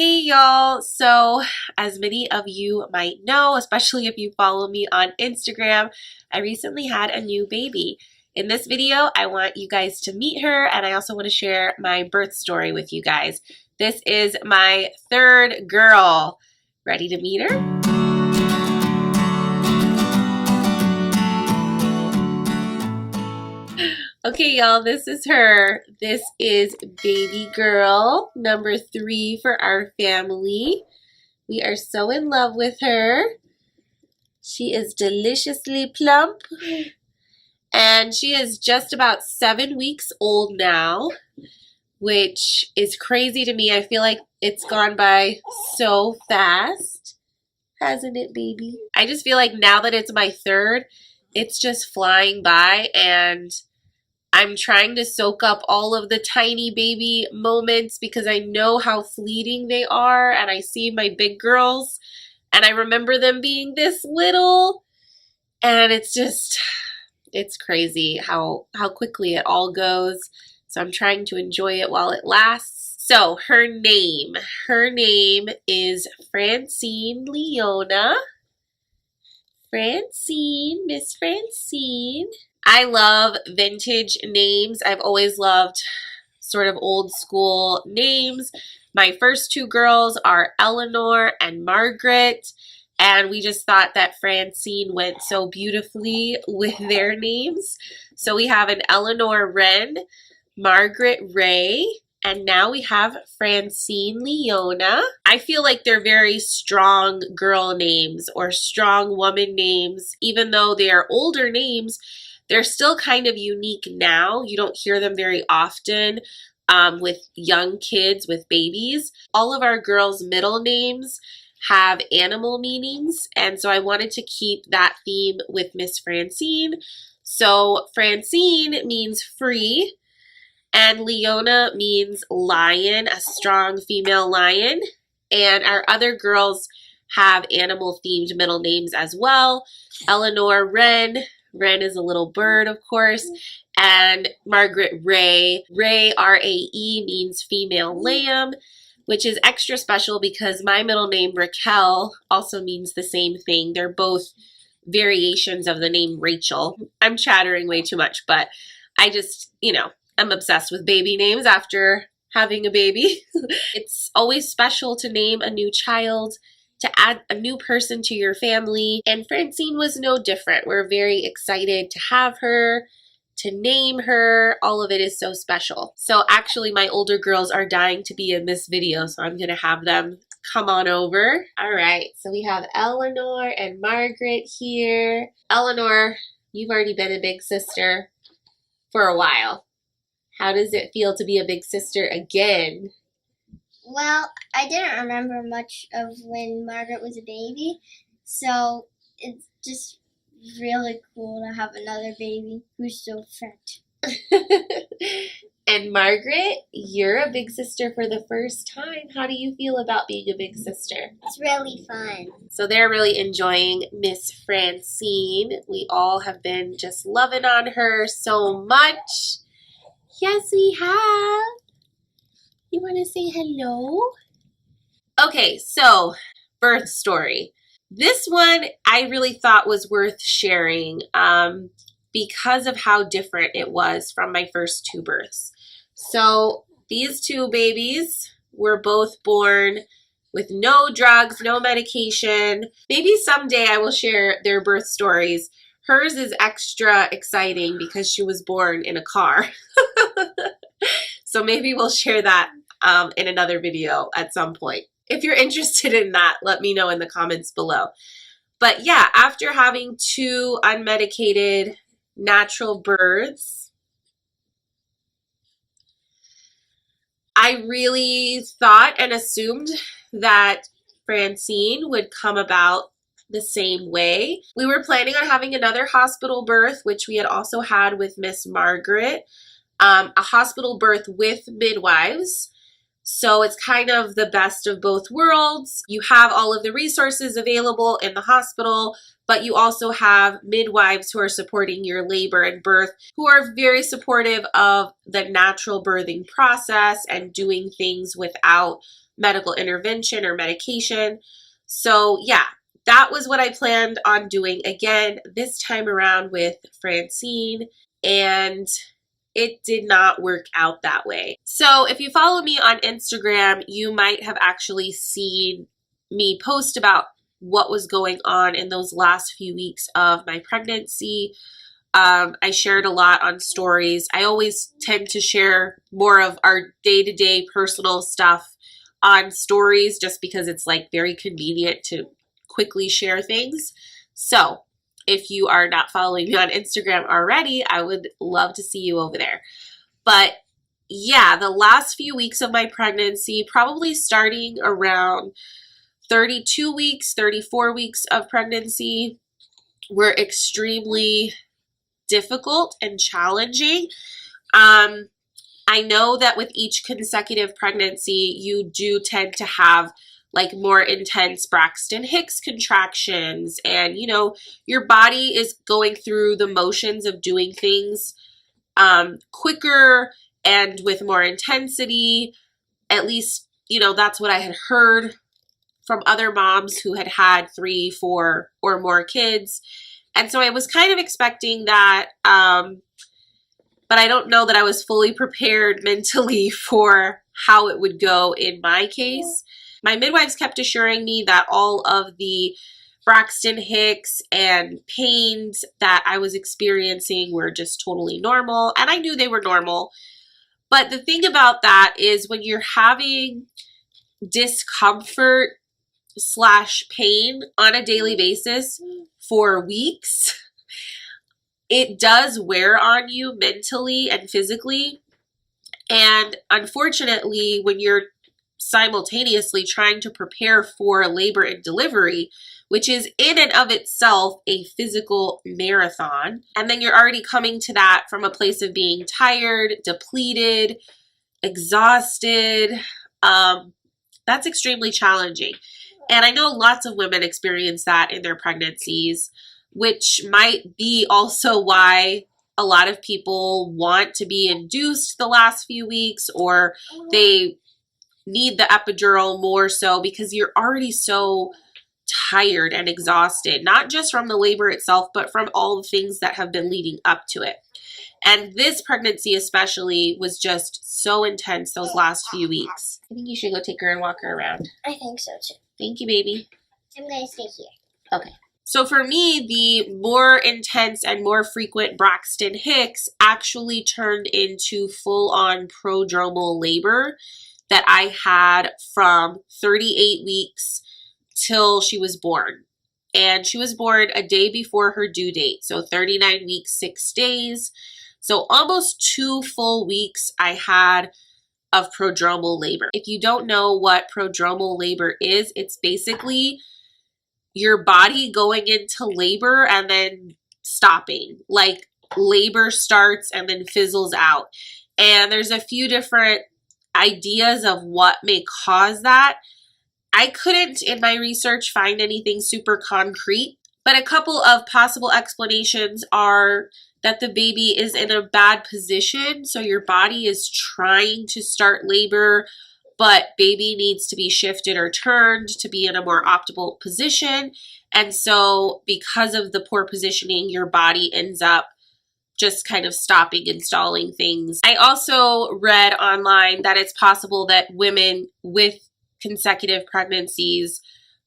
Hey y'all, so as many of you might know, especially if you follow me on Instagram, I recently had a new baby. In this video, I want you guys to meet her, and I also want to share my birth story with you guys. This is my third girl. Ready to meet her? Okay, y'all, this is her. This is baby girl number 3 for our family. We are so in love with her. She is deliciously plump, and she is just about 7 weeks old now, which is crazy to me. I feel like it's gone by so fast, hasn't it, baby? I just feel like now that it's my third, it's just flying by, and I'm trying to soak up all of the tiny baby moments because I know how fleeting they are, and I see my big girls and I remember them being this little, and it's crazy how quickly it all goes. So I'm trying to enjoy it while it lasts. So her name is Francine Leona. Francine, Miss Francine. I love vintage names. I've always loved sort of old school names. My first 2 girls are Eleanor and Margaret, and we just thought that Francine went so beautifully with their names. So we have an Eleanor Wren, Margaret Ray, and now we have Francine Leona. I feel like they're very strong girl names or strong woman names. Even though they are older names, they're still kind of unique now. You don't hear them very often with young kids, with babies. All of our girls' middle names have animal meanings, and so I wanted to keep that theme with Miss Francine. So Francine means free, and Leona means lion, a strong female lion. And our other girls have animal-themed middle names as well. Eleanor Wren. Wren is a little bird, of course. And Margaret Ray. Ray, R-A-E, means female lamb, which is extra special because my middle name, Raquel, also means the same thing. They're both variations of the name Rachel. I'm chattering way too much, but I just, I'm obsessed with baby names after having a baby. It's always special to name a new child, to add a new person to your family, and Francine was no different. We're very excited to have her, to name her. All of it is so special. So actually my older girls are dying to be in this video, so I'm gonna have them come on over. All right, so we have Eleanor and Margaret here. Eleanor, you've already been a big sister for a while. How does it feel to be a big sister again? Well, I didn't remember much of when Margaret was a baby, so it's just really cool to have another baby who's so fat. And Margaret, you're a big sister for the first time. How do you feel about being a big sister? It's really fun. So they're really enjoying Miss Francine. We all have been just loving on her so much. Yes, we have. You want to say hello? Okay, so birth story. This one I really thought was worth sharing because of how different it was from my first 2 births. So these 2 babies were both born with no drugs, no medication. Maybe someday I will share their birth stories. Hers is extra exciting because she was born in a car. So maybe we'll share that in another video at some point. If you're interested in that, let me know in the comments below. But yeah, after having 2 unmedicated natural births, I really thought and assumed that Francine would come about the same way. We were planning on having another hospital birth, which we had also had with Miss Margaret, a hospital birth with midwives. So it's kind of the best of both worlds. You have all of the resources available in the hospital, but you also have midwives who are supporting your labor and birth, who are very supportive of the natural birthing process and doing things without medical intervention or medication. So yeah, that was what I planned on doing again this time around with Francine, and it did not work out that way. So if you follow me on Instagram, you might have actually seen me post about what was going on in those last few weeks of my pregnancy. I shared a lot on stories. I always tend to share more of our day-to-day personal stuff on stories just because it's like very convenient to quickly share things. So if you are not following me on Instagram already, I would love to see you over there. But yeah, the last few weeks of my pregnancy, probably starting around 32 weeks, 34 weeks of pregnancy, were extremely difficult and challenging. I know that with each consecutive pregnancy, you do tend to have like more intense Braxton Hicks contractions, and you know, your body is going through the motions of doing things quicker and with more intensity. At least, you know, that's what I had heard from other moms who had had 3, 4 or more kids. And so I was kind of expecting that, but I don't know that I was fully prepared mentally for how it would go in my case. My midwives kept assuring me that all of the Braxton Hicks and pains that I was experiencing were just totally normal, and I knew they were normal. But the thing about that is when you're having discomfort / pain on a daily basis for weeks, it does wear on you mentally and physically. And unfortunately, when you're simultaneously trying to prepare for labor and delivery, which is in and of itself a physical marathon, and then you're already coming to that from a place of being tired, depleted, exhausted, that's extremely challenging. And I know lots of women experience that in their pregnancies, which might be also why a lot of people want to be induced the last few weeks, or they need the epidural more so because you're already so tired and exhausted, not just from the labor itself, but from all the things that have been leading up to it. And this pregnancy especially was just so intense those last few weeks. I think you should go take her and walk her around. I think so too. Thank you, baby. I'm going to stay here. Okay. So for me, the more intense and more frequent Braxton Hicks actually turned into full-on prodromal labor that I had from 38 weeks till she was born. And she was born a day before her due date. So 39 weeks, 6 days. So almost 2 full weeks I had of prodromal labor. If you don't know what prodromal labor is, it's basically your body going into labor and then stopping. Like labor starts and then fizzles out. And there's a few different ideas of what may cause that. I couldn't, in my research, find anything super concrete, but a couple of possible explanations are that the baby is in a bad position, so your body is trying to start labor, but baby needs to be shifted or turned to be in a more optimal position. And so because of the poor positioning, your body ends up just kind of stopping and stalling things. I also read online that it's possible that women with consecutive pregnancies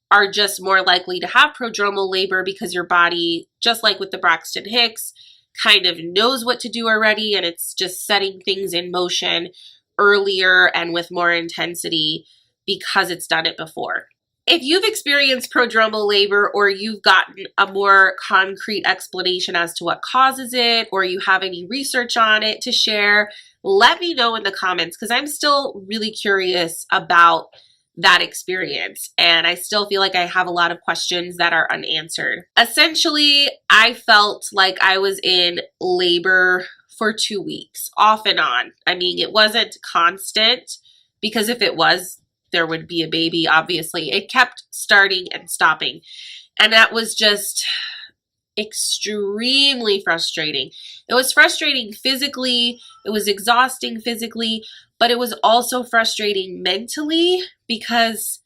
are just more likely to have prodromal labor because your body, just like with the Braxton Hicks, kind of knows what to do already, and it's just setting things in motion earlier and with more intensity because it's done it before. If you've experienced prodromal labor, or you've gotten a more concrete explanation as to what causes it, or you have any research on it to share, let me know in the comments, because I'm still really curious about that experience, and I still feel like I have a lot of questions that are unanswered. Essentially, I felt like I was in labor for 2 weeks, off and on. I mean, it wasn't constant, because if it was, there would be a baby, obviously. It kept starting and stopping, and that was just extremely frustrating. It was frustrating physically, it was exhausting physically, but it was also frustrating mentally because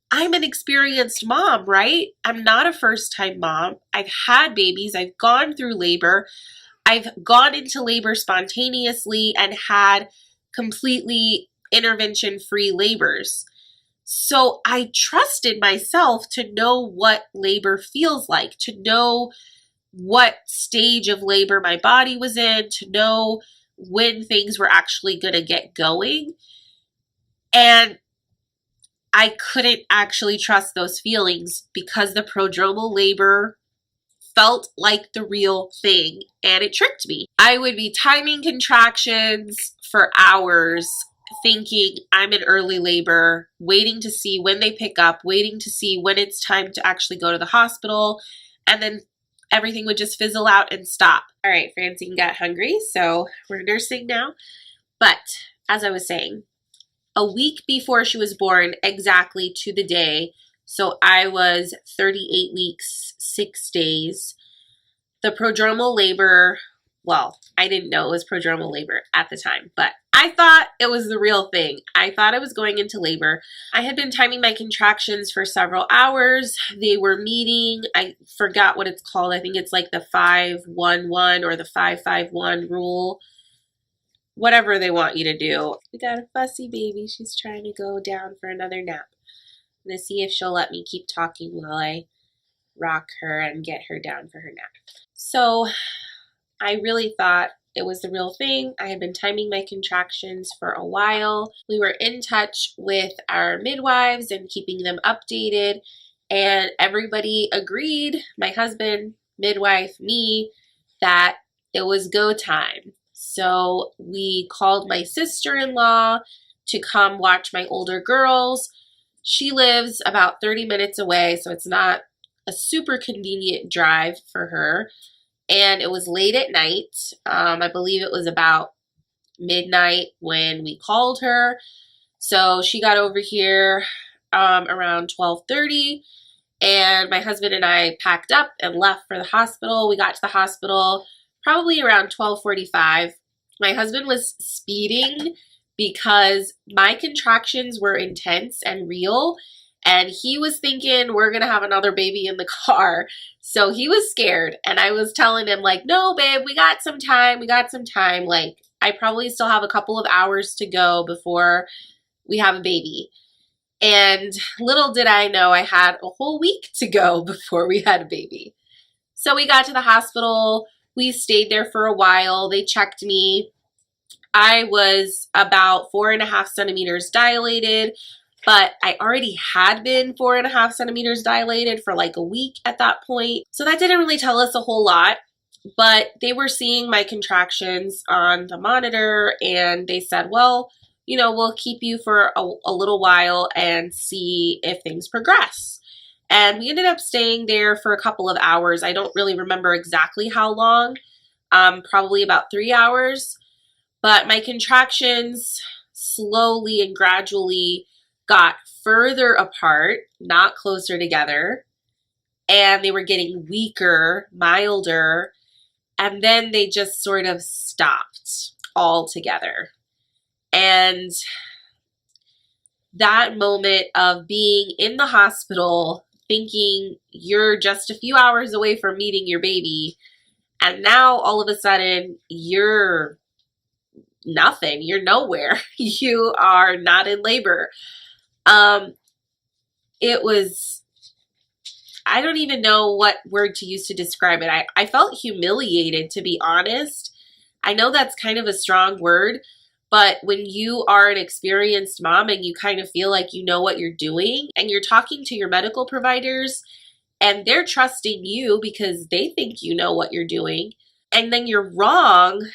I'm an experienced mom, right? I'm not a first-time mom. I've had babies. I've gone through labor. I've gone into labor spontaneously and had completely intervention-free labors. So I trusted myself to know what labor feels like, to know what stage of labor my body was in, to know when things were actually going to get going. And I couldn't actually trust those feelings because the prodromal labor felt like the real thing and it tricked me. I would be timing contractions for hours, thinking I'm in early labor, waiting to see when they pick up, waiting to see when it's time to actually go to the hospital, and then everything would just fizzle out and stop. All right, Francine got hungry, so we're nursing now. But as I was saying, a week before she was born, exactly to the day, so I was 38 weeks, 6 days, the prodromal labor, well, I didn't know it was prodromal labor at the time, but I thought it was the real thing. I thought I was going into labor. I had been timing my contractions for several hours. They were meeting. I forgot what it's called. I think it's like the 5-1-1 or the 5-5-1 rule. Whatever they want you to do. We got a fussy baby. She's trying to go down for another nap. I'm gonna see if she'll let me keep talking while I rock her and get her down for her nap. So I really thought it was the real thing. I had been timing my contractions for a while. We were in touch with our midwives and keeping them updated, and everybody agreed, my husband, midwife, me, that it was go time. So we called my sister-in-law to come watch my older girls. She lives about 30 minutes away, so it's not a super convenient drive for her. And it was late at night. I believe it was about midnight when we called her. So she got over here around 12:30, and my husband and I packed up and left for the hospital. We got to the hospital probably around 12:45. My husband was speeding because my contractions were intense and real, and he was thinking we're gonna have another baby in the car. So he was scared, and I was telling him like, no babe, we got some time, like I probably still have a couple of hours to go before we have a baby. And little did I know I had a whole week to go before we had a baby. So we got to the hospital. We stayed there for a while. They checked me. I was about 4.5 centimeters dilated, but I already had been 4.5 centimeters dilated for like a week at that point. So that didn't really tell us a whole lot, but they were seeing my contractions on the monitor, and they said, well, you know, we'll keep you for a little while and see if things progress. And we ended up staying there for a couple of hours. I don't really remember exactly how long, probably about 3 hours. But my contractions slowly and gradually got further apart, not closer together. And they were getting weaker, milder. And then they just sort of stopped altogether. And that moment of being in the hospital, thinking you're just a few hours away from meeting your baby, and now all of a sudden you're nothing, you're nowhere, you are not in labor. It was, I don't even know what word to use to describe it. I felt humiliated, to be honest. I know that's kind of a strong word, but when you are an experienced mom and you kind of feel like you know what you're doing, and you're talking to your medical providers and they're trusting you because they think you know what you're doing, and then you're wrong,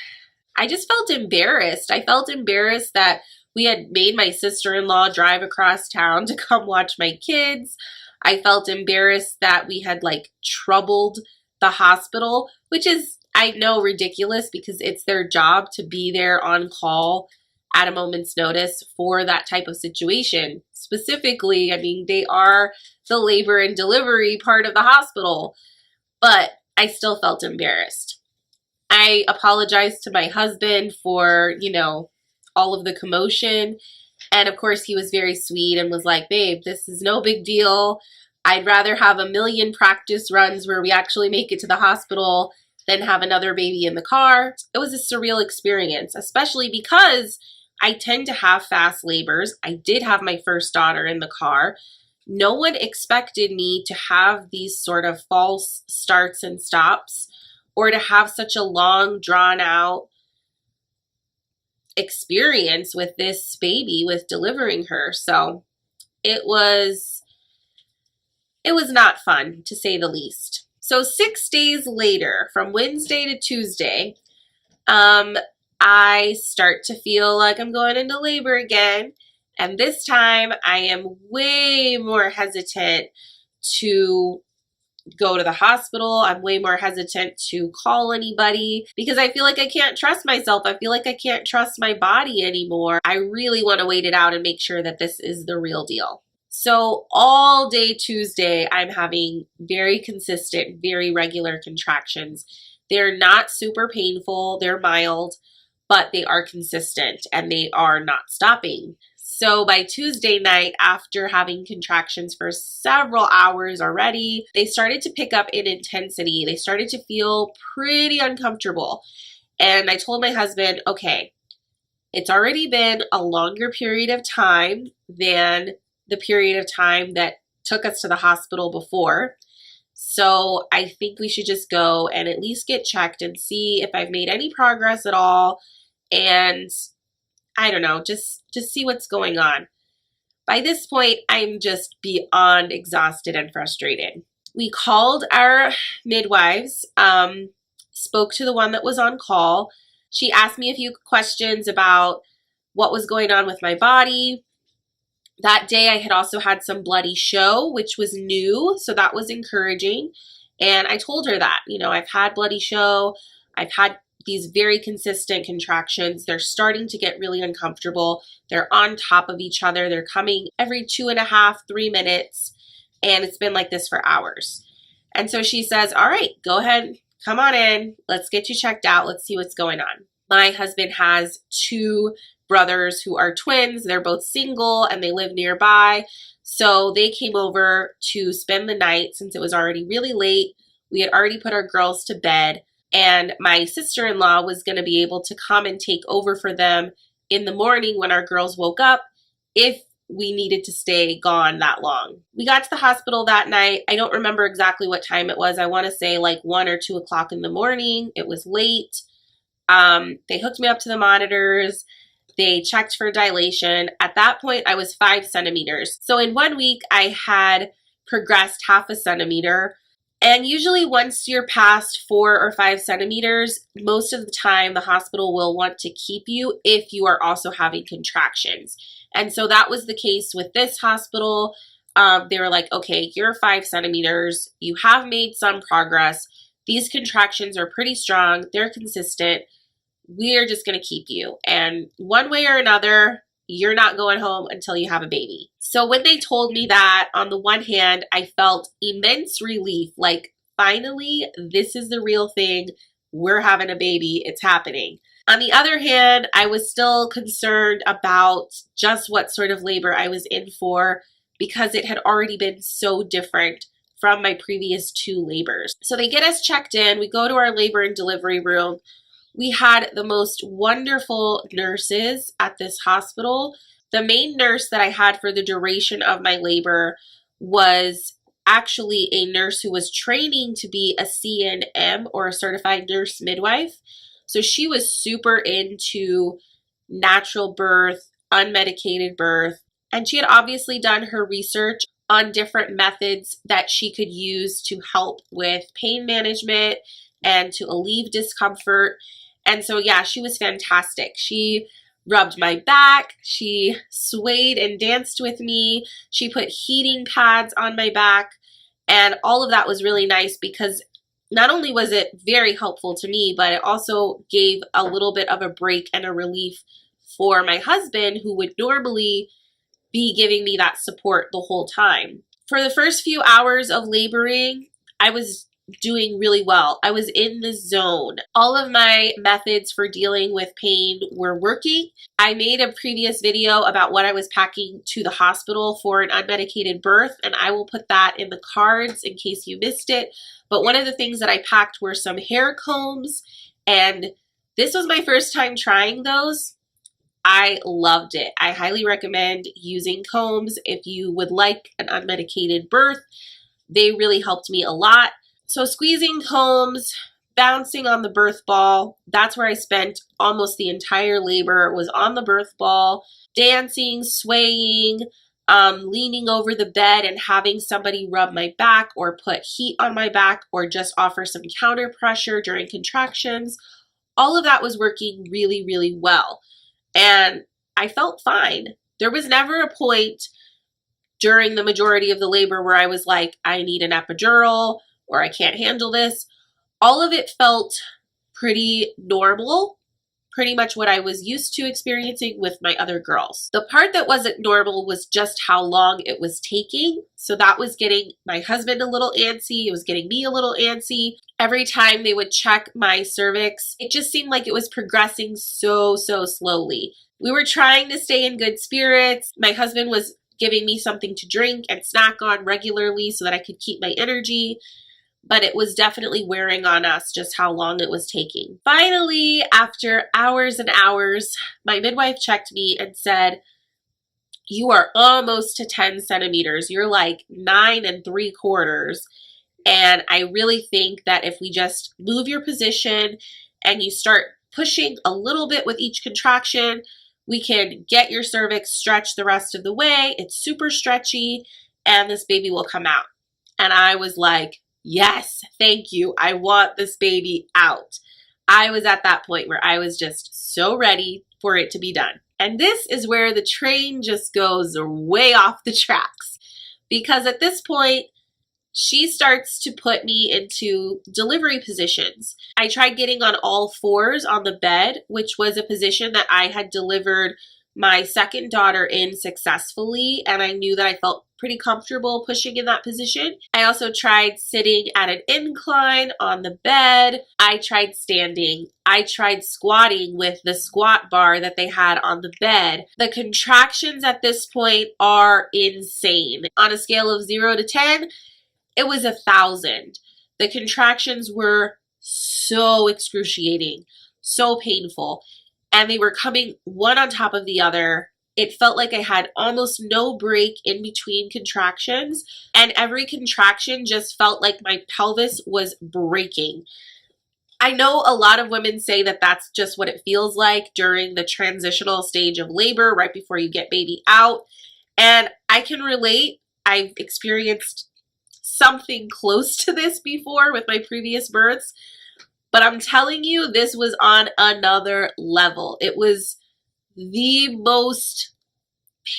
I just felt embarrassed. I felt embarrassed that we had made my sister-in-law drive across town to come watch my kids. I felt embarrassed that we had like troubled the hospital, which is, I know, ridiculous because it's their job to be there on call at a moment's notice for that type of situation. Specifically, I mean, they are the labor and delivery part of the hospital, but I still felt embarrassed. I apologized to my husband for, you know, all of the commotion. And of course, he was very sweet and was like, babe, this is no big deal. I'd rather have a million practice runs where we actually make it to the hospital than have another baby in the car. It was a surreal experience, especially because I tend to have fast labors. I did have my first daughter in the car. No one expected me to have these sort of false starts and stops or to have such a long, drawn out experience with this baby, with delivering her. So it was not fun, to say the least. So 6 days later, from Wednesday to Tuesday, I start to feel like I'm going into labor again. And this time I am way more hesitant to go to the hospital. I'm way more hesitant to call anybody because I feel like I can't trust myself. I feel like I can't trust my body anymore. I really want to wait it out and make sure that this is the real deal. So all day Tuesday, I'm having very consistent, very regular contractions. They're not super painful, they're mild, but they are consistent and they are not stopping. So by Tuesday night, after having contractions for several hours already, they started to pick up in intensity. They started to feel pretty uncomfortable. And I told my husband, okay, it's already been a longer period of time than the period of time that took us to the hospital before. So I think we should just go and at least get checked and see if I've made any progress at all. And I don't know, just see what's going on. By this point, I'm just beyond exhausted and frustrated. We called our midwives, spoke to the one that was on call. She asked me a few questions about what was going on with my body. That day, I had also had some bloody show, which was new, so that was encouraging. And I told her that, I've had bloody show. I've had these very consistent contractions. They're starting to get really uncomfortable. They're on top of each other. They're coming every 2.5, 3 minutes. And it's been like this for hours. And so she says, all right, go ahead, come on in. Let's get you checked out. Let's see what's going on. My husband has 2 brothers who are twins. They're both single and they live nearby. So they came over to spend the night since it was already really late. We had already put our girls to bed. And my sister-in-law was going to be able to come and take over for them in the morning when our girls woke up if we needed to stay gone that long. We got to the hospital that night. I don't remember exactly what time it was. I want to say like 1 or 2 o'clock in the morning. It was late. They hooked me up to the monitors. They checked for dilation. At that point, I was 5 centimeters. So in 1 week, I had progressed 0.5 centimeter. And usually once you're past 4 or 5 centimeters, most of the time the hospital will want to keep you if you are also having contractions. And so that was the case with this hospital. They were like, okay, you're 5 centimeters. You have made some progress. These contractions are pretty strong. They're consistent. We're just going to keep you. And one way or another, you're not going home until you have a baby. So when they told me that, on the one hand, I felt immense relief. Like, finally, this is the real thing. We're having a baby. It's happening. On the other hand, I was still concerned about just what sort of labor I was in for because it had already been so different from my previous 2 labors. So they get us checked in. We go to our labor and delivery room. We had the most wonderful nurses at this hospital. The main nurse that I had for the duration of my labor was actually a nurse who was training to be a CNM or a certified nurse midwife. So she was super into natural birth, unmedicated birth, and she had obviously done her research on different methods that she could use to help with pain management and to alleviate discomfort. And so, yeah, she was fantastic. She rubbed my back. She swayed and danced with me. She put heating pads on my back. And all of that was really nice because not only was it very helpful to me, but it also gave a little bit of a break and a relief for my husband, who would normally be giving me that support the whole time. For the first few hours of laboring, I was doing really well. I was in the zone. All of my methods for dealing with pain were working. I made a previous video about what I was packing to the hospital for an unmedicated birth, and I will put that in the cards in case you missed it. But one of the things that I packed were some hair combs, and this was my first time trying those. I loved it. I highly recommend using combs if you would like an unmedicated birth. They really helped me a lot. So squeezing combs, bouncing on the birth ball, that's where I spent almost the entire labor, was on the birth ball, dancing, swaying, leaning over the bed and having somebody rub my back or put heat on my back or just offer some counter pressure during contractions. All of that was working really, really well. And I felt fine. There was never a point during the majority of the labor where I was like, I need an epidural or I can't handle this. All of it felt pretty normal, pretty much what I was used to experiencing with my other girls. The part that wasn't normal was just how long it was taking. So that was getting my husband a little antsy. It was getting me a little antsy. Every time they would check my cervix, it just seemed like it was progressing so slowly. We were trying to stay in good spirits. My husband was giving me something to drink and snack on regularly so that I could keep my energy. But it was definitely wearing on us just how long it was taking. Finally, after hours and hours, my midwife checked me and said, you are almost to 10 centimeters. You're like 9 3/4. And I really think that if we just move your position and you start pushing a little bit with each contraction, we can get your cervix stretched the rest of the way. It's super stretchy and this baby will come out. And I was like, yes, thank you. I want this baby out. I was at that point where I was just so ready for it to be done. And this is where the train just goes way off the tracks. Because at this point, she starts to put me into delivery positions. I tried getting on all fours on the bed, which was a position that I had delivered my second daughter in successfully, and I knew that I felt pretty comfortable pushing in that position. I also tried sitting at an incline on the bed. I tried standing. I tried squatting with the squat bar that they had on the bed. The contractions at this point are insane. On a scale of 0 to 10, it was 1,000. The contractions were so excruciating, so painful, and they were coming one on top of the other. It felt like I had almost no break in between contractions, and every contraction just felt like my pelvis was breaking. I know a lot of women say that that's just what it feels like during the transitional stage of labor, right before you get baby out, and I can relate. I've experienced something close to this before with my previous births, but I'm telling you, this was on another level. It was the most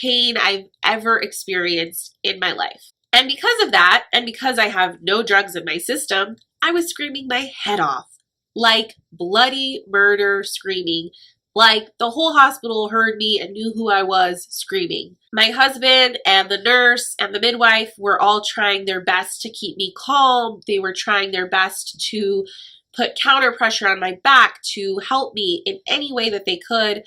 pain I've ever experienced in my life. And because of that, and because I have no drugs in my system, I was screaming my head off, like bloody murder screaming. Like the whole hospital heard me and knew who I was screaming. My husband and the nurse and the midwife were all trying their best to keep me calm. They were trying their best to put counter pressure on my back to help me in any way that they could,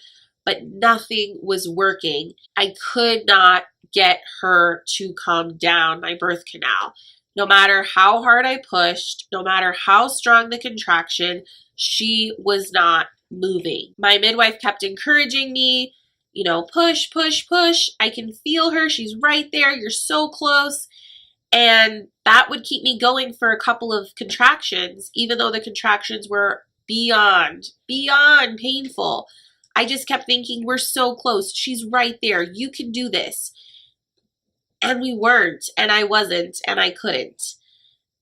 but nothing was working. I could not get her to come down my birth canal. No matter how hard I pushed, no matter how strong the contraction, she was not moving. My midwife kept encouraging me, you know, push, push, push. I can feel her. She's right there. You're so close. And that would keep me going for a couple of contractions, even though the contractions were beyond painful. I just kept thinking, we're so close. She's right there. You can do this. And we weren't, and I wasn't, and I couldn't.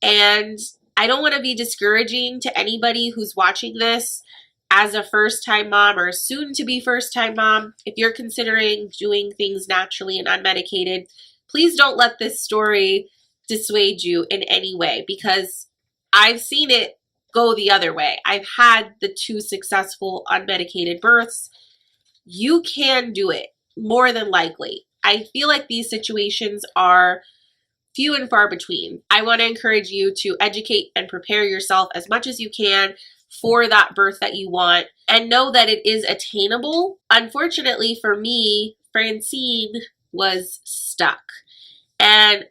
And I don't want to be discouraging to anybody who's watching this as a first-time mom or soon-to-be first-time mom. If you're considering doing things naturally and unmedicated, please don't let this story dissuade you in any way, because I've seen it go the other way. I've had the 2 successful unmedicated births. You can do it, more than likely. I feel like these situations are few and far between. I want to encourage you to educate and prepare yourself as much as you can for that birth that you want, and know that it is attainable. Unfortunately for me, Francine was stuck. And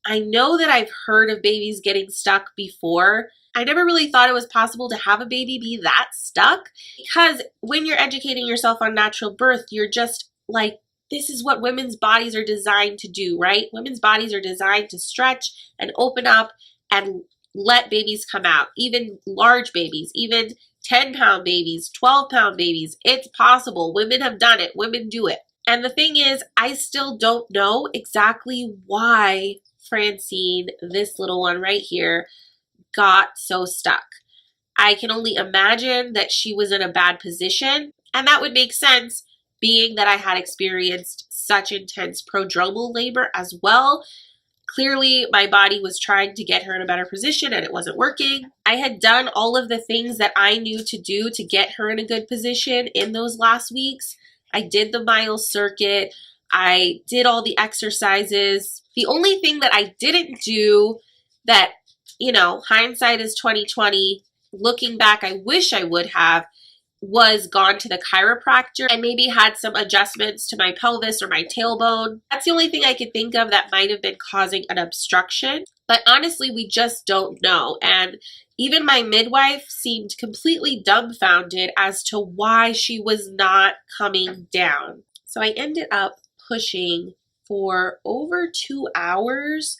I know that I've heard of babies getting stuck before. I never really thought it was possible to have a baby be that stuck, because when you're educating yourself on natural birth, you're just like, this is what women's bodies are designed to do, right? Women's bodies are designed to stretch and open up and let babies come out, even large babies, even 10-pound babies, 12-pound babies. It's possible. Women have done it. Women do it. And the thing is, I still don't know exactly why Francine, this little one right here, got so stuck. I can only imagine that she was in a bad position, and that would make sense being that I had experienced such intense prodromal labor as well. Clearly, my body was trying to get her in a better position and it wasn't working. I had done all of the things that I knew to do to get her in a good position in those last weeks. I did the mile circuit. I did all the exercises. The only thing that I didn't do that, you know, hindsight is 2020, looking back, I wish I would have, was gone to the chiropractor and maybe had some adjustments to my pelvis or my tailbone. That's the only thing I could think of that might have been causing an obstruction. But honestly, we just don't know. And even my midwife seemed completely dumbfounded as to why she was not coming down. So I ended up pushing for over 2 hours.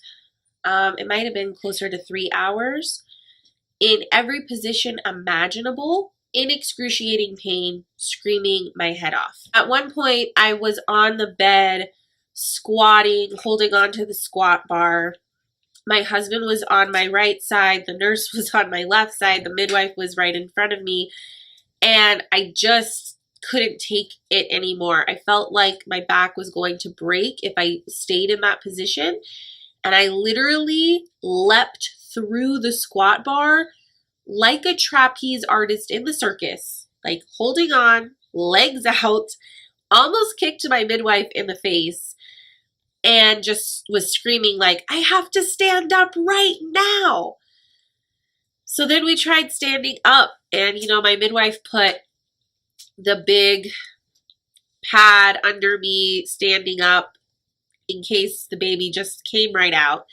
It might have been closer to 3 hours in every position imaginable, in excruciating pain, screaming my head off. At one point, I was on the bed, squatting, holding onto the squat bar. My husband was on my right side, the nurse was on my left side, the midwife was right in front of me, and I just couldn't take it anymore. I felt like my back was going to break if I stayed in that position, and I literally leapt through the squat bar like a trapeze artist in the circus, like holding on, legs out, almost kicked my midwife in the face, and just was screaming like, I have to stand up right now. So then we tried standing up, and you know, my midwife put the big pad under me standing up in case the baby just came right out.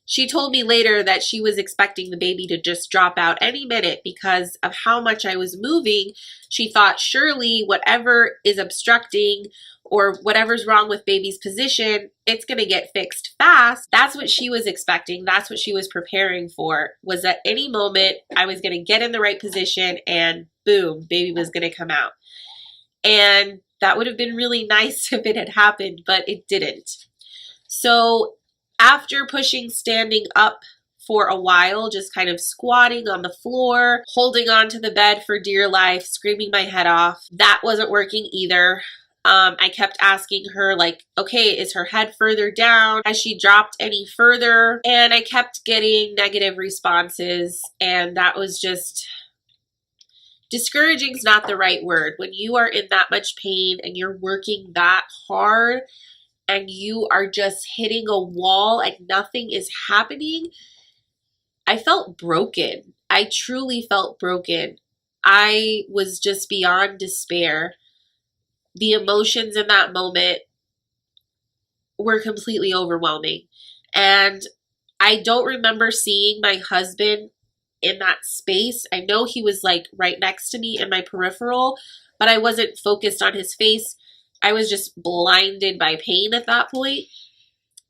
She told me later that she was expecting the baby to just drop out any minute because of how much I was moving. She thought surely whatever is obstructing or whatever's wrong with baby's position, it's going to get fixed fast. That's what she was expecting. That's what she was preparing for, was at any moment I was going to get in the right position and boom, baby was going to come out. And that would have been really nice if it had happened, but it didn't. So after pushing standing up for a while, just kind of squatting on the floor, holding on to the bed for dear life, screaming my head off, that wasn't working either. I kept asking her like, okay, is her head further down? Has she dropped any further? And I kept getting negative responses, and that was just discouraging is not the right word. When you are in that much pain and you're working that hard and you are just hitting a wall and nothing is happening, I felt broken. I truly felt broken. I was just beyond despair. The emotions in that moment were completely overwhelming. And I don't remember seeing my husband in that space. I know he was like right next to me in my peripheral, but I wasn't focused on his face. I was just blinded by pain at that point.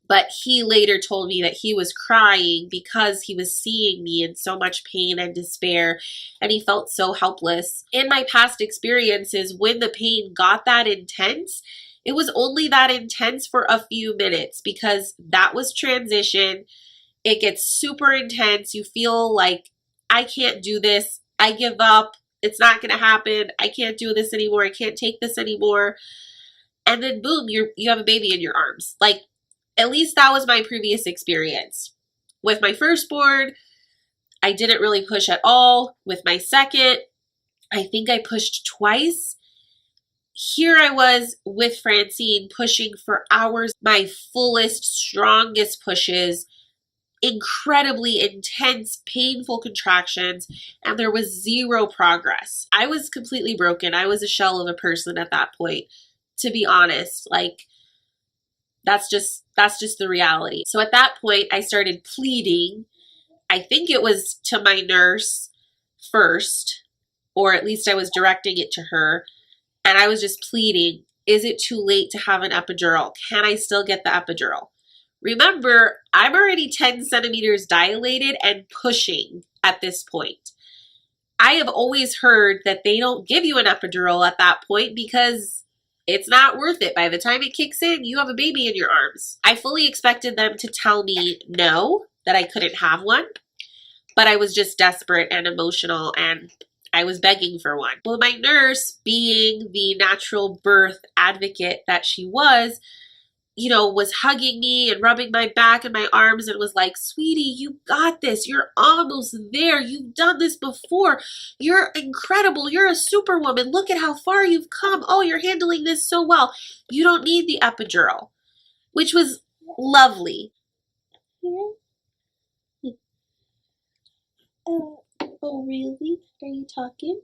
But he later told me that he was crying because he was seeing me in so much pain and despair, and he felt so helpless. In my past experiences, when the pain got that intense, it was only that intense for a few minutes because that was transition. It gets super intense. You feel like, I can't do this. I give up. It's not going to happen. I can't do this anymore. I can't take this anymore. And then boom, you have a baby in your arms. Like, at least that was my previous experience. With my firstborn, I didn't really push at all. With my second, I think I pushed twice. Here I was with Francine pushing for hours, my fullest, strongest pushes, incredibly intense, painful contractions, and there was zero progress. I was completely broken. I was a shell of a person at that point, to be honest. Like, that's just the reality. So at that point, I started pleading. I think it was to my nurse first, or at least I was directing it to her, and I was just pleading, is it too late to have an epidural? Can I still get the epidural? Remember, I'm already 10 centimeters dilated and pushing at this point. I have always heard that they don't give you an epidural at that point because it's not worth it. By the time it kicks in, you have a baby in your arms. I fully expected them to tell me no, that I couldn't have one, but I was just desperate and emotional, and I was begging for one. Well, my nurse, being the natural birth advocate that she was hugging me and rubbing my back and my arms and was like, sweetie, you got this. You're almost there. You've done this before. You're incredible. You're a superwoman. Look at how far you've come. Oh, you're handling this so well. You don't need the epidural, which was lovely. Oh, really? Are you talking?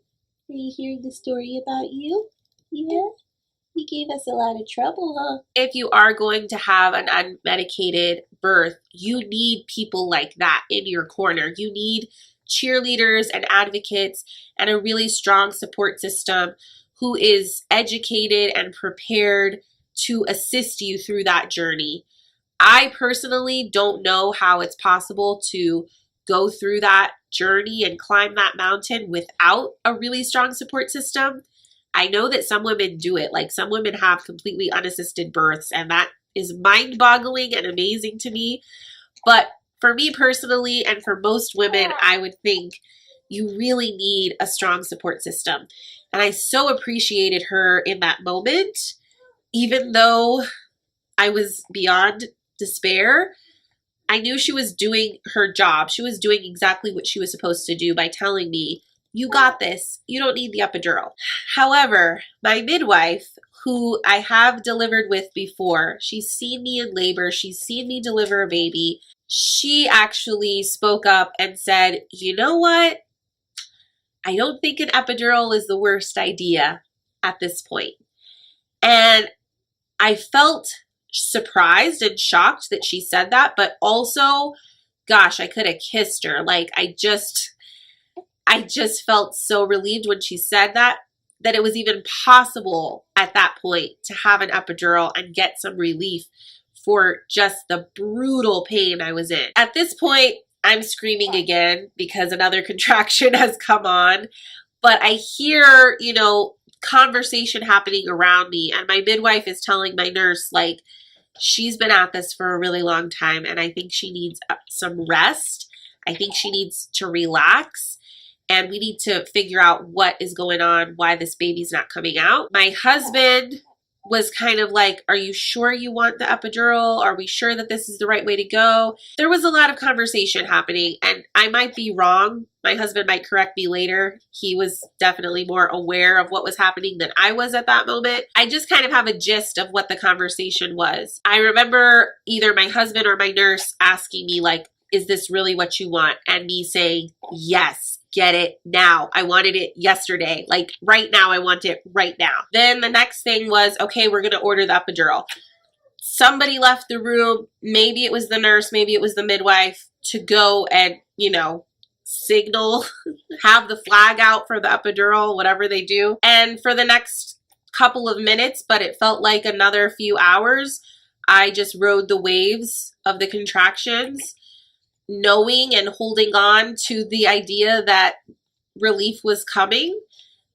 Are you hearing the story about you? Yeah? You gave us a lot of trouble, huh? If you are going to have an unmedicated birth, you need people like that in your corner. You need cheerleaders and advocates and a really strong support system who is educated and prepared to assist you through that journey. I personally don't know how it's possible to go through that journey and climb that mountain without a really strong support system. I know that some women do it. Like, some women have completely unassisted births, and that is mind-boggling and amazing to me. But for me personally, and for most women, I would think you really need a strong support system. And I so appreciated her in that moment, even though I was beyond despair. I knew she was doing her job. She was doing exactly what she was supposed to do by telling me, you got this. You don't need the epidural. However, my midwife, who I have delivered with before, she's seen me in labor. She's seen me deliver a baby. She actually spoke up and said, you know what? I don't think an epidural is the worst idea at this point. And I felt surprised and shocked that she said that, but also, gosh, I could have kissed her. Like, I just felt so relieved when she said that it was even possible at that point to have an epidural and get some relief for just the brutal pain I was in. At this point, I'm screaming again because another contraction has come on, but I hear, conversation happening around me, and my midwife is telling my nurse, like, she's been at this for a really long time, and I think she needs some rest. I think she needs to relax, and we need to figure out what is going on, why this baby's not coming out. My husband was kind of like, are you sure you want the epidural? Are we sure that this is the right way to go? There was a lot of conversation happening, and I might be wrong. My husband might correct me later. He was definitely more aware of what was happening than I was at that moment. I just kind of have a gist of what the conversation was. I remember either my husband or my nurse asking me, like, is this really what you want? And me saying, yes, get it now. I wanted it yesterday. Like, right now, I want it right now. Then the next thing was, okay, we're going to order the epidural. Somebody left the room. Maybe it was the nurse, maybe it was the midwife, to go and, signal, have the flag out for the epidural, whatever they do. And for the next couple of minutes, but it felt like another few hours, I just rode the waves of the contractions, knowing and holding on to the idea that relief was coming.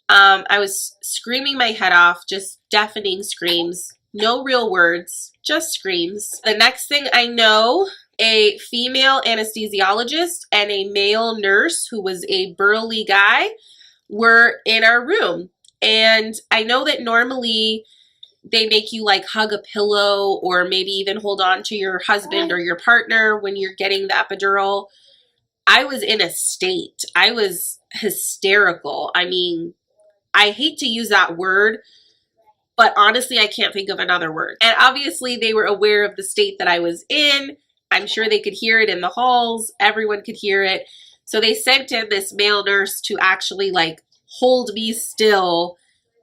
I was screaming my head off, just deafening screams, no real words, just screams. The next thing I know, a female anesthesiologist and a male nurse, who was a burly guy, were in our room. And I know that normally they make you like hug a pillow or maybe even hold on to your husband or your partner when you're getting the epidural. I was in a state. I was hysterical. I mean, I hate to use that word, but honestly, I can't think of another word. And obviously they were aware of the state that I was in, I'm sure they could hear it in the halls. Everyone could hear it. So they sent in this male nurse to actually like hold me still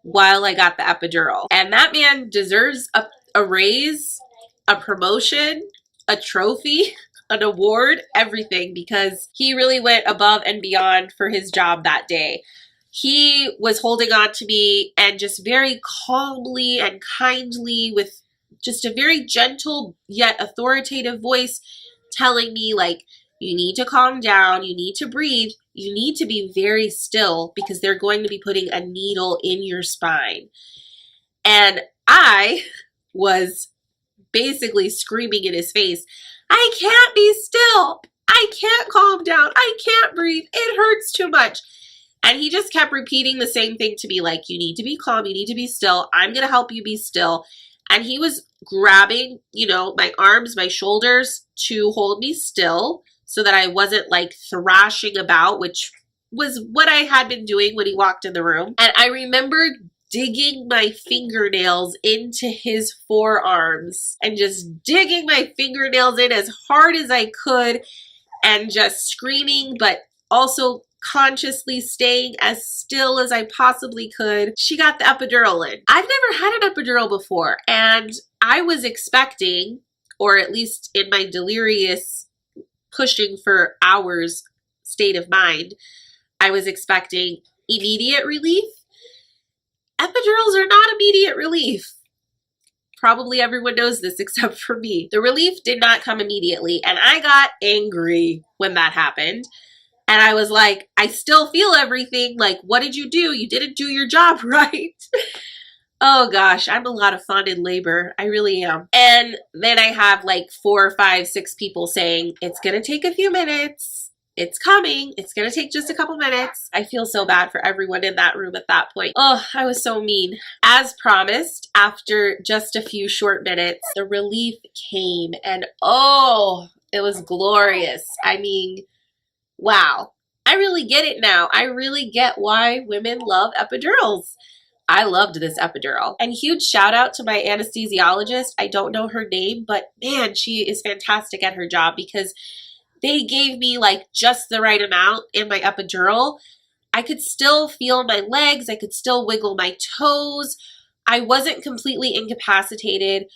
while I got the epidural. And that man deserves a raise, a promotion, a trophy, an award, everything, because he really went above and beyond for his job that day. He was holding on to me and just very calmly and kindly, with just a very gentle yet authoritative voice, telling me like, you need to calm down, you need to breathe, you need to be very still because they're going to be putting a needle in your spine. And I was basically screaming in his face, I can't be still, I can't calm down, I can't breathe, it hurts too much. And he just kept repeating the same thing to me, like, you need to be calm, you need to be still, I'm gonna help you be still. And he was grabbing, you know, my arms, my shoulders to hold me still so that I wasn't like thrashing about, which was what I had been doing when he walked in the room. And I remembered digging my fingernails into his forearms and just digging my fingernails in as hard as I could and just screaming, but also consciously staying as still as I possibly could. She got the epidural in. I've never had an epidural before, and I was expecting, or at least in my delirious pushing for hours state of mind, I was expecting immediate relief. Epidurals are not immediate relief. Probably everyone knows this except for me. The relief did not come immediately, and I got angry when that happened. And I was like, I still feel everything. Like, what did you do? You didn't do your job right. Oh gosh, I'm a lot of fun in labor. I really am. And then I have like 4, 5, 6 people saying, it's gonna take a few minutes. It's coming. It's gonna take just a couple minutes. I feel so bad for everyone in that room at that point. Oh, I was so mean. As promised, after just a few short minutes, the relief came, and oh, it was glorious. I mean, wow. I really get it now. I really get why women love epidurals. I loved this epidural. And huge shout out to my anesthesiologist. I don't know her name, but man, she is fantastic at her job because they gave me like just the right amount in my epidural. I could still feel my legs. I could still wiggle my toes. I wasn't completely incapacitated.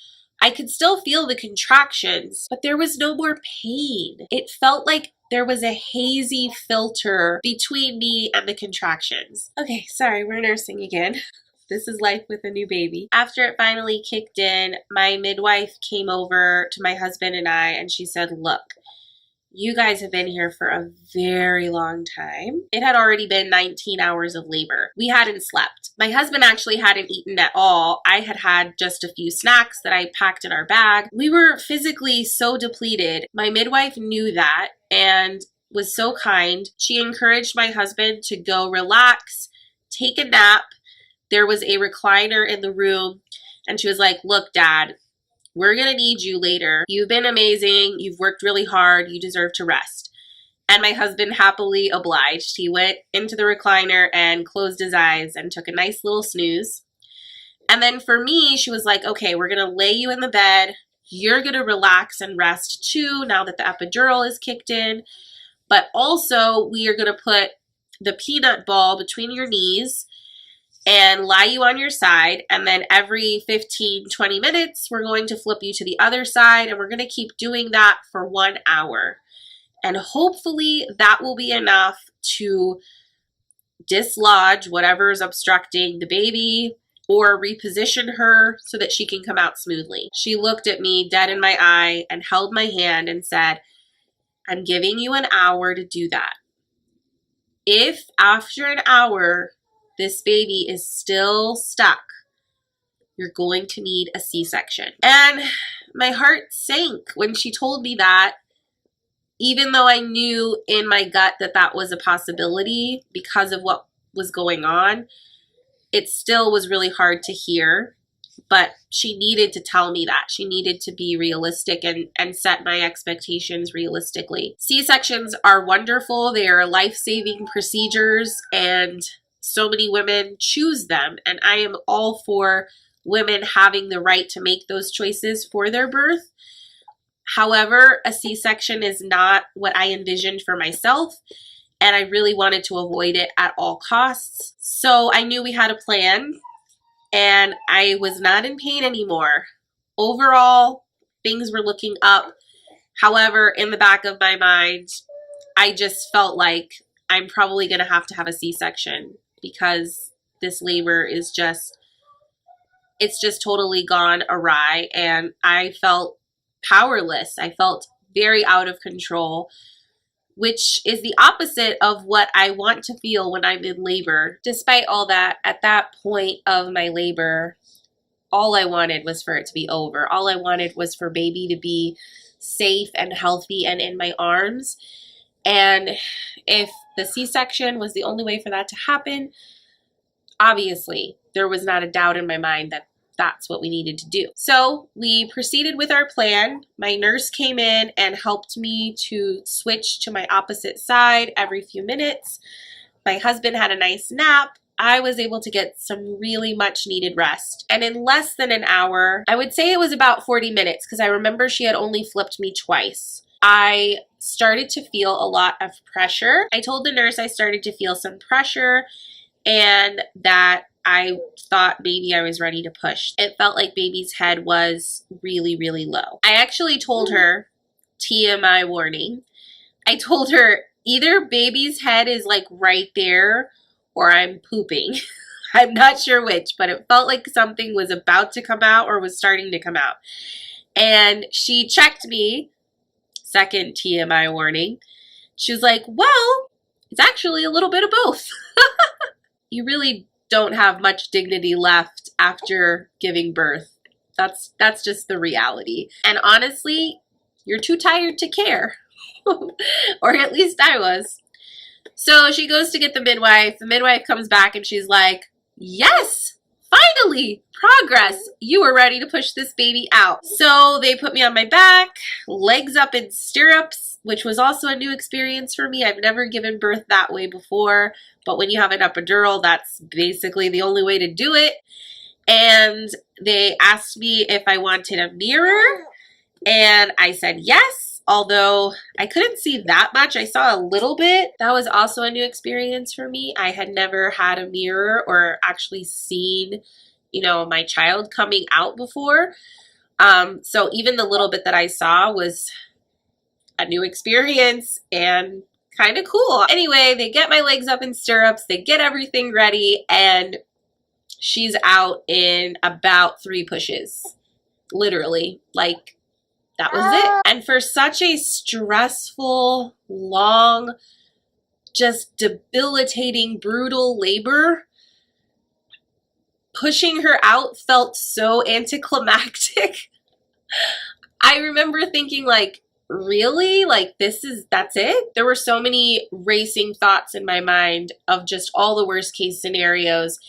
I could still feel the contractions, but there was no more pain. It felt like there was a hazy filter between me and the contractions. Okay, sorry, we're nursing again. This is life with a new baby. After it finally kicked in, my midwife came over to my husband and I, and she said, look, you guys have been here for a very long time. It had already been 19 hours of labor. We hadn't slept. My husband actually hadn't eaten at all. I had had just a few snacks that I packed in our bag. We were physically so depleted. My midwife knew that and was so kind. She encouraged my husband to go relax, take a nap. There was a recliner in the room, and she was like, look, Dad, we're going to need you later. You've been amazing. You've worked really hard. You deserve to rest. And my husband happily obliged. He went into the recliner and closed his eyes and took a nice little snooze. And then for me, she was like, okay, we're going to lay you in the bed. You're going to relax and rest too now that the epidural is kicked in. But also, we are going to put the peanut ball between your knees and lie you on your side, and then every 15-20 minutes we're going to flip you to the other side, and we're going to keep doing that for 1 hour. And hopefully that will be enough to dislodge whatever is obstructing the baby or reposition her so that she can come out smoothly. She looked at me dead in my eye and held my hand and said, I'm giving you an hour to do that. If after an hour this baby is still stuck, you're going to need a C-section. And my heart sank when she told me that, even though I knew in my gut that that was a possibility because of what was going on. It still was really hard to hear, but she needed to tell me that. She needed to be realistic and set my expectations realistically. C-sections are wonderful. They are life-saving procedures, and so many women choose them, and I am all for women having the right to make those choices for their birth. However, a C-section is not what I envisioned for myself, and I really wanted to avoid it at all costs. So I knew we had a plan, and I was not in pain anymore. Overall, things were looking up. However, in the back of my mind, I just felt like I'm probably going to have a C-section because this labor is just, it's just totally gone awry, and I felt powerless. I felt very out of control, which is the opposite of what I want to feel when I'm in labor. Despite all that, at that point of my labor, all I wanted was for it to be over. All I wanted was for baby to be safe and healthy and in my arms. And if the C-section was the only way for that to happen, obviously there was not a doubt in my mind that that's what we needed to do. So we proceeded with our plan. My nurse came in and helped me to switch to my opposite side every few minutes. My husband had a nice nap. I was able to get some really much needed rest. And in less than an hour, I would say it was about 40 minutes because I remember she had only flipped me twice, I started to feel a lot of pressure. I told the nurse I started to feel some pressure and that I thought maybe I was ready to push. It felt like baby's head was really, really low. I actually told her, TMI warning, I told her either baby's head is like right there or I'm pooping. I'm not sure which, but it felt like something was about to come out or was starting to come out. And she checked me, second TMI warning. She was like, well, it's actually a little bit of both. You really don't have much dignity left after giving birth. That's just the reality. And honestly, you're too tired to care. Or at least I was. So she goes to get the midwife. The midwife comes back and she's like, yes, finally, progress. You were ready to push this baby out. So they put me on my back, legs up in stirrups, which was also a new experience for me. I've never given birth that way before, but when you have an epidural, that's basically the only way to do it. And they asked me if I wanted a mirror, and I said yes. Although I couldn't see that much, I saw a little bit. That was also a new experience for me. I had never had a mirror or actually seen, my child coming out before. So even the little bit that I saw was a new experience and kind of cool. Anyway, they get my legs up in stirrups, they get everything ready, and she's out in about 3 pushes. Literally, like, that was it. And for such a stressful, long, just debilitating, brutal labor, pushing her out felt so anticlimactic. I remember thinking, like, really? Like, that's it? There were so many racing thoughts in my mind of just all the worst case scenarios.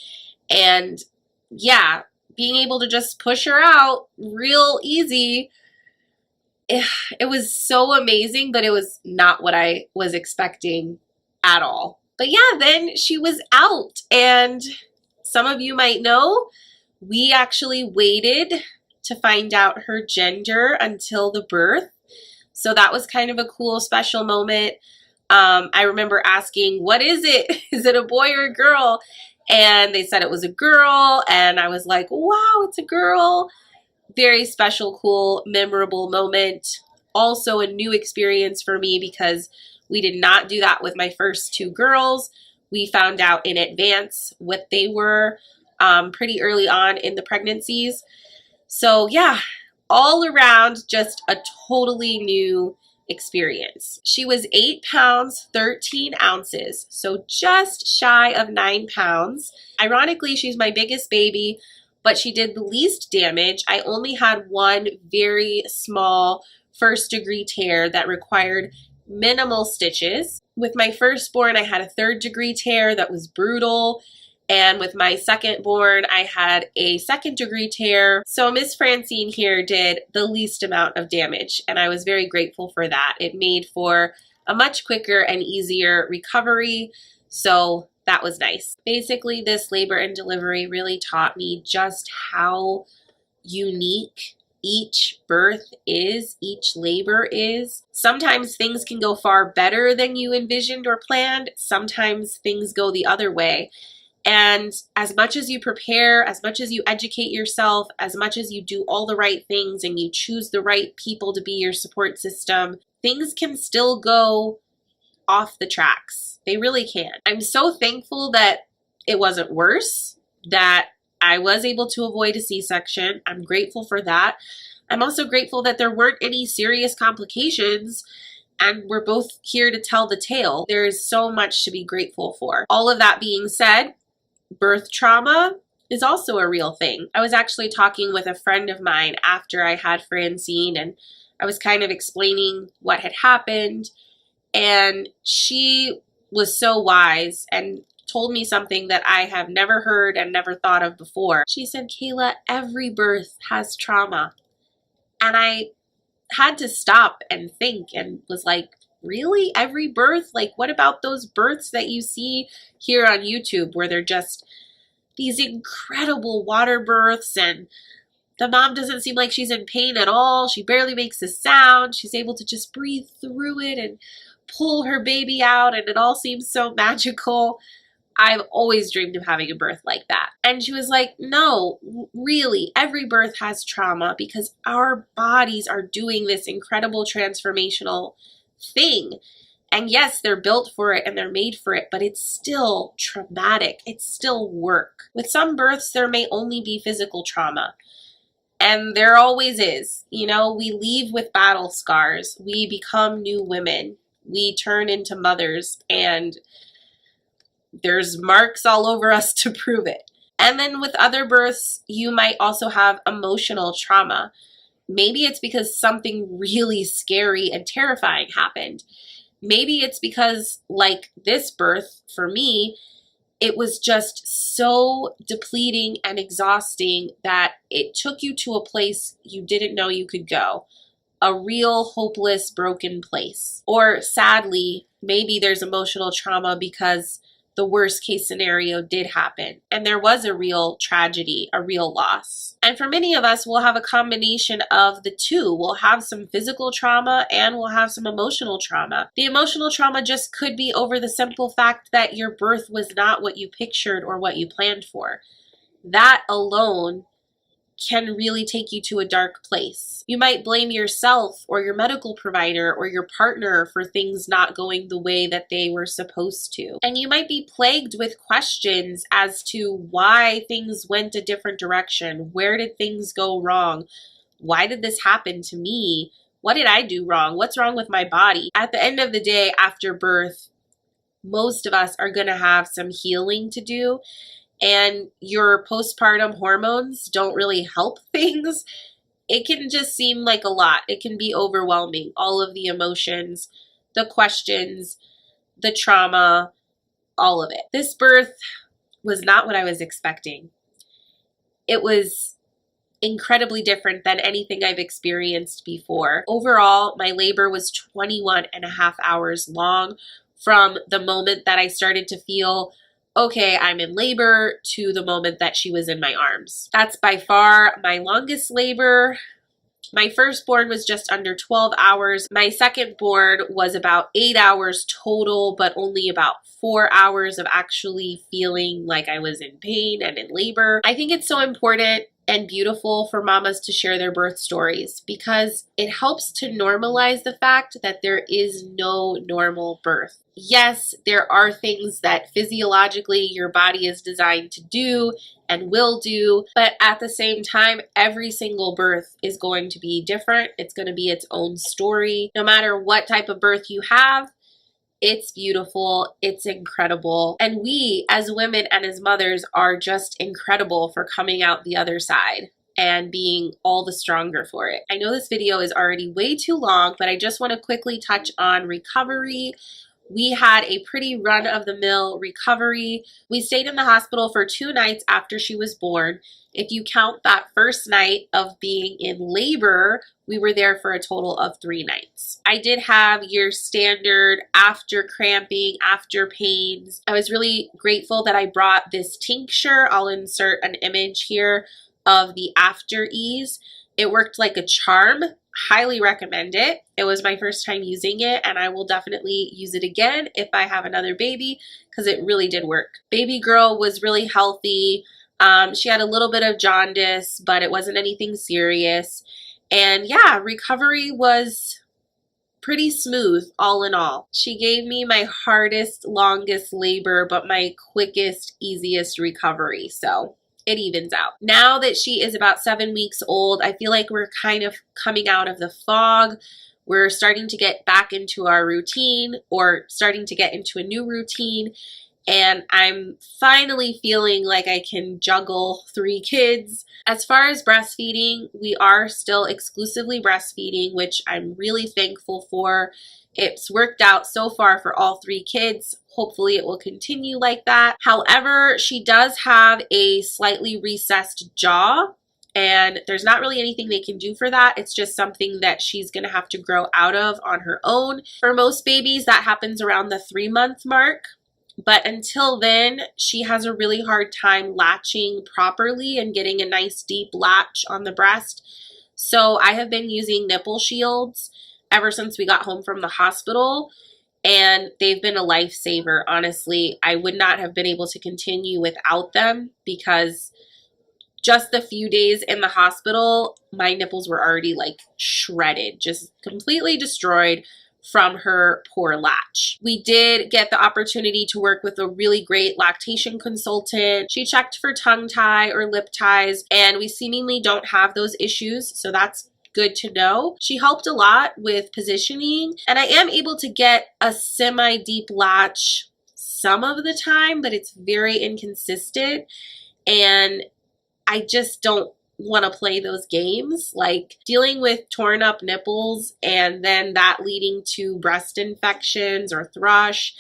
And yeah, being able to just push her out real easy, it was so amazing, but it was not what I was expecting at all. But yeah, then she was out, and some of you might know, we actually waited to find out her gender until the birth. So that was kind of a cool, special moment. I remember asking, what is it? Is it a boy or a girl? And they said it was a girl, and I was like, wow, it's a girl. Very special, cool, memorable moment. Also a new experience for me because we did not do that with my first 2 girls. We found out in advance what they were pretty early on in the pregnancies. So yeah, all around just a totally new experience. She was 8 pounds, 13 ounces, so just shy of 9 pounds. Ironically, she's my biggest baby, but she did the least damage. I only had one very small 1st-degree tear that required minimal stitches. With my firstborn, I had a 3rd-degree tear that was brutal. And with my secondborn, I had a 2nd-degree tear. So Miss Francine here did the least amount of damage, and I was very grateful for that. It made for a much quicker and easier recovery, so that was nice. Basically, this labor and delivery really taught me just how unique each birth is, each labor is. Sometimes things can go far better than you envisioned or planned. Sometimes things go the other way. And as much as you prepare, as much as you educate yourself, as much as you do all the right things and you choose the right people to be your support system, things can still go off the tracks. They really can. I'm so thankful that it wasn't worse, that I was able to avoid a C-section. I'm grateful for that. I'm also grateful that there weren't any serious complications, and we're both here to tell the tale. There is so much to be grateful for. All of that being said, birth trauma is also a real thing. I was actually talking with a friend of mine after I had Francine, and I was kind of explaining what had happened, and she was so wise and told me something that I have never heard and never thought of before. She said, Kaela, every birth has trauma. And I had to stop and think and was like, really? Every birth? Like, what about those births that you see here on YouTube where they're just these incredible water births and the mom doesn't seem like she's in pain at all. She barely makes a sound. She's able to just breathe through it and pull her baby out, and it all seems so magical. I've always dreamed of having a birth like that. And she was like, no, really, every birth has trauma because our bodies are doing this incredible transformational thing. And yes, they're built for it and they're made for it, but it's still traumatic. It's still work. With some births, there may only be physical trauma. And there always is. You know, we leave with battle scars. We become new women. We turn into mothers, and there's marks all over us to prove it. And then with other births, you might also have emotional trauma. Maybe it's because something really scary and terrifying happened. Maybe it's because, like this birth for me, it was just so depleting and exhausting that it took you to a place you didn't know you could go. A real hopeless, broken place. Or sadly, maybe there's emotional trauma because the worst case scenario did happen and there was a real tragedy, a real loss. And for many of us, we'll have a combination of the two. We'll have some physical trauma and we'll have some emotional trauma. The emotional trauma just could be over the simple fact that your birth was not what you pictured or what you planned for. That alone can really take you to a dark place. You might blame yourself or your medical provider or your partner for things not going the way that they were supposed to. And you might be plagued with questions as to why things went a different direction. Where did things go wrong? Why did this happen to me? What did I do wrong? What's wrong with my body? At the end of the day, after birth, most of us are going to have some healing to do. And your postpartum hormones don't really help things. It can just seem like a lot. It can be overwhelming. All of the emotions, the questions, the trauma, all of it. This birth was not what I was expecting. It was incredibly different than anything I've experienced before. Overall, my labor was 21 and a half hours long from the moment that I started to feel okay, I'm in labor, to the moment that she was in my arms. That's by far my longest labor. My firstborn was just under 12 hours. My secondborn was about 8 hours total, but only about 4 hours of actually feeling like I was in pain and in labor. I think it's so important and beautiful for mamas to share their birth stories because it helps to normalize the fact that there is no normal birth. Yes, there are things that physiologically your body is designed to do and will do, but at the same time, every single birth is going to be different. It's going to be its own story. No matter what type of birth you have, it's beautiful, it's incredible. And we as women and as mothers are just incredible for coming out the other side and being all the stronger for it. I know this video is already way too long, but I just want to quickly touch on recovery. We had a pretty run-of-the-mill recovery. We stayed in the hospital for 2 nights after she was born. If you count that first night of being in labor, we were there for a total of 3 nights. I did have your standard after cramping, after pains. I was really grateful that I brought this tincture. I'll insert an image here of the After Ease. It worked like a charm. Highly recommend it. It was my first time using it, and I will definitely use it again if I have another baby, because it really did work. Baby girl was really healthy. She had a little bit of jaundice, but it wasn't anything serious. And yeah, recovery was pretty smooth all in all. She gave me my hardest, longest labor, but my quickest, easiest recovery. So it evens out. Now that she is about 7 weeks old, I feel like we're kind of coming out of the fog. We're starting to get back into our routine, or starting to get into a new routine. And I'm finally feeling like I can juggle 3 kids. As far as breastfeeding, we are still exclusively breastfeeding, which I'm really thankful for. It's worked out so far for all 3 kids. Hopefully it will continue like that. However, she does have a slightly recessed jaw, and there's not really anything they can do for that. It's just something that she's gonna have to grow out of on her own. For most babies, that happens around the 3-month mark. But until then, she has a really hard time latching properly and getting a nice deep latch on the breast. So I have been using nipple shields ever since we got home from the hospital, and they've been a lifesaver. Honestly, I would not have been able to continue without them, because just the few days in the hospital, my nipples were already like shredded, just completely destroyed from her poor latch. We did get the opportunity to work with a really great lactation consultant. She checked for tongue tie or lip ties, and we seemingly don't have those issues, so that's good to know. She helped a lot with positioning, and I am able to get a semi-deep latch some of the time, but it's very inconsistent, and I just don't want to play those games. Like dealing with torn up nipples and then that leading to breast infections or thrush.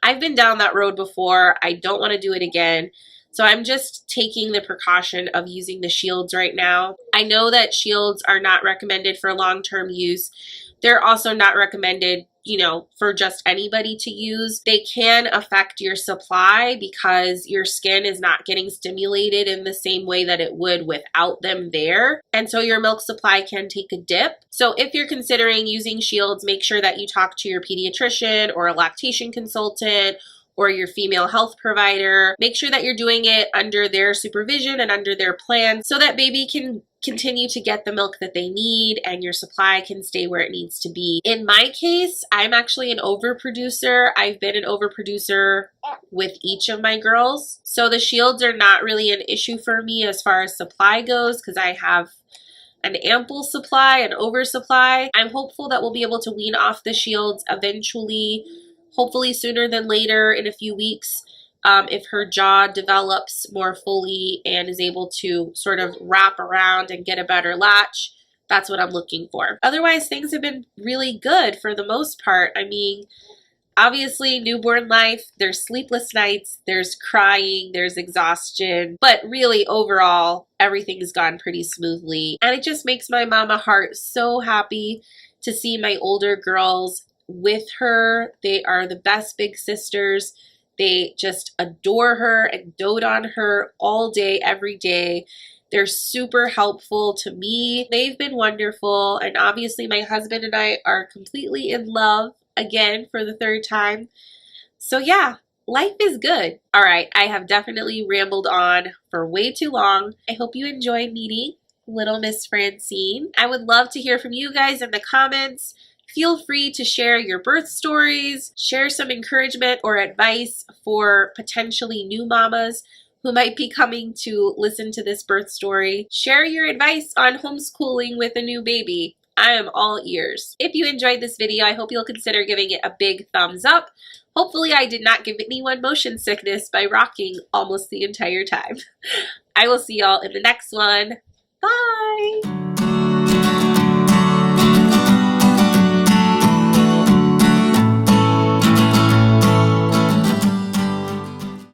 I've been down that road before. I don't want to do it again. So I'm just taking the precaution of using the shields right now. I know that shields are not recommended for long-term use. They're also not recommended, for just anybody to use. They can affect your supply because your skin is not getting stimulated in the same way that it would without them there. And so your milk supply can take a dip. So if you're considering using shields, make sure that you talk to your pediatrician or a lactation consultant or your female health provider. Make sure that you're doing it under their supervision and under their plan so that baby can continue to get the milk that they need and your supply can stay where it needs to be. In my case, I'm actually an overproducer. I've been an overproducer with each of my girls. So the shields are not really an issue for me as far as supply goes, because I have an ample supply, an oversupply. I'm hopeful that we'll be able to wean off the shields eventually, hopefully sooner than later, in a few weeks, if her jaw develops more fully and is able to sort of wrap around and get a better latch. That's what I'm looking for. Otherwise, things have been really good for the most part. I mean, obviously, newborn life, there's sleepless nights, there's crying, there's exhaustion, but really overall, everything has gone pretty smoothly. And it just makes my mama heart so happy to see my older girls with her. They are the best big sisters. They just adore her and dote on her all day, every day. They're super helpful to me. They've been wonderful. And obviously my husband and I are completely in love again for the 3rd time. So yeah, life is good. All right, I have definitely rambled on for way too long. I hope you enjoyed meeting little Miss Francine. I would love to hear from you guys in the comments. Feel free to share your birth stories, share some encouragement or advice for potentially new mamas who might be coming to listen to this birth story. Share your advice on homeschooling with a new baby. I am all ears. If you enjoyed this video, I hope you'll consider giving it a big thumbs up. Hopefully I did not give anyone motion sickness by rocking almost the entire time. I will see y'all in the next one. Bye!